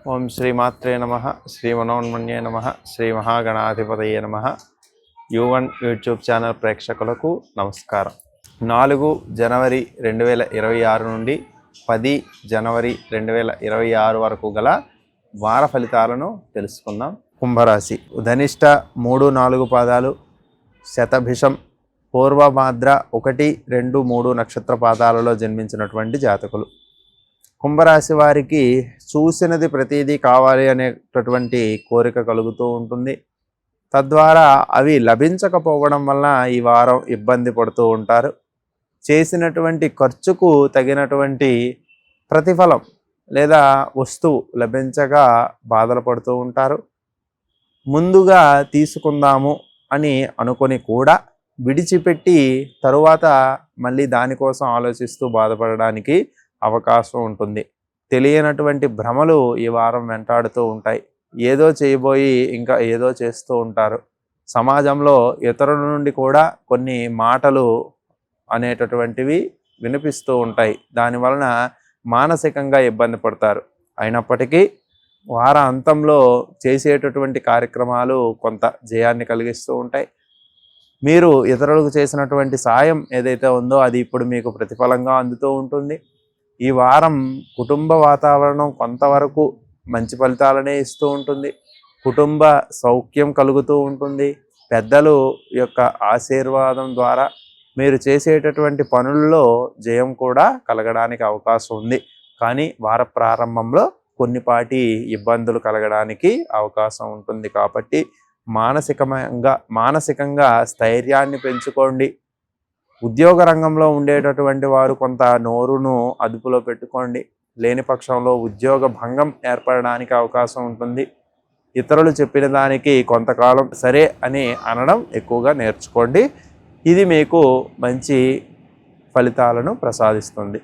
ఓం శ్రీమాత్రే నమః శ్రీ మనోన్మన్యే నమః శ్రీ మహాగణాధిపతయే నమః యు1 యూట్యూబ్ ఛానల్ ప్రేక్షకులకు నమస్కారం. 4 జనవరి 2026 నుండి 10 జనవరి 2026 వరకు గల వార ఫలితాలను తెలుసుకుందాం. కుంభరాశి ధనిష్ట 3-4 పాదాలు, శతభిషం, పూర్వభాద్ర 1, 2, 3 నక్షత్ర పాదాలలో జన్మించినటువంటి జాతకులు. కుంభరాశి వారికి చూసినది ప్రతిదీ కావాలి అనేటటువంటి కోరిక కలుగుతూ ఉంటుంది. తద్వారా అవి లభించకపోవడం వల్ల ఈ వారం ఇబ్బంది పడుతూ ఉంటారు. చేసినటువంటి ఖర్చుకు తగినటువంటి ప్రతిఫలం లేదా వస్తువు లభించక బాధలు పడుతూ ఉంటారు. ముందుగా తీసుకుందాము అని అనుకొని కూడా విడిచిపెట్టి తరువాత మళ్ళీ దానికోసం ఆలోచిస్తూ బాధపడడానికి అవకాశం ఉంటుంది. తెలియనటువంటి భ్రమలు ఈ వారం వెంటాడుతూ ఉంటాయి. ఏదో చేయబోయి ఇంకా ఏదో చేస్తూ ఉంటారు. సమాజంలో ఇతరుల నుండి కూడా కొన్ని మాటలు అనేటటువంటివి వినిపిస్తూ ఉంటాయి. దానివలన మానసికంగా ఇబ్బంది పడతారు. అయినప్పటికీ వార అంతంలో చేసేటటువంటి కార్యక్రమాలు కొంత జయాన్ని కలిగిస్తూ ఉంటాయి. మీరు ఇతరులకు చేసినటువంటి సాయం ఏదైతే ఉందో అది ఇప్పుడు మీకు ప్రతిఫలంగా అందుతూ ఉంటుంది. ఈ వారం కుటుంబ వాతావరణం కొంతవరకు మంచి ఫలితాలనే ఇస్తూ ఉంటుంది. కుటుంబ సౌఖ్యం కలుగుతూ ఉంటుంది. పెద్దలు యొక్క ఆశీర్వాదం ద్వారా మీరు చేసేటటువంటి పనుల్లో జయం కూడా కలగడానికి అవకాశం ఉంది. కానీ వార ప్రారంభంలో కొన్నిపాటి ఇబ్బందులు కలగడానికి అవకాశం ఉంటుంది. కాబట్టి మానసికంగా స్థైర్యాన్ని పెంచుకోండి. ఉద్యోగ రంగంలో ఉండేటటువంటి వారు కొంత నోరును అదుపులో పెట్టుకోండి. లేని పక్షంలో ఉద్యోగ భంగం ఏర్పడడానికి అవకాశం ఉంటుంది. ఇతరులు చెప్పిన దానికి కొంతకాలం సరే అని అనడం ఎక్కువగా నేర్చుకోండి. ఇది మీకు మంచి ఫలితాలను ప్రసాదిస్తుంది.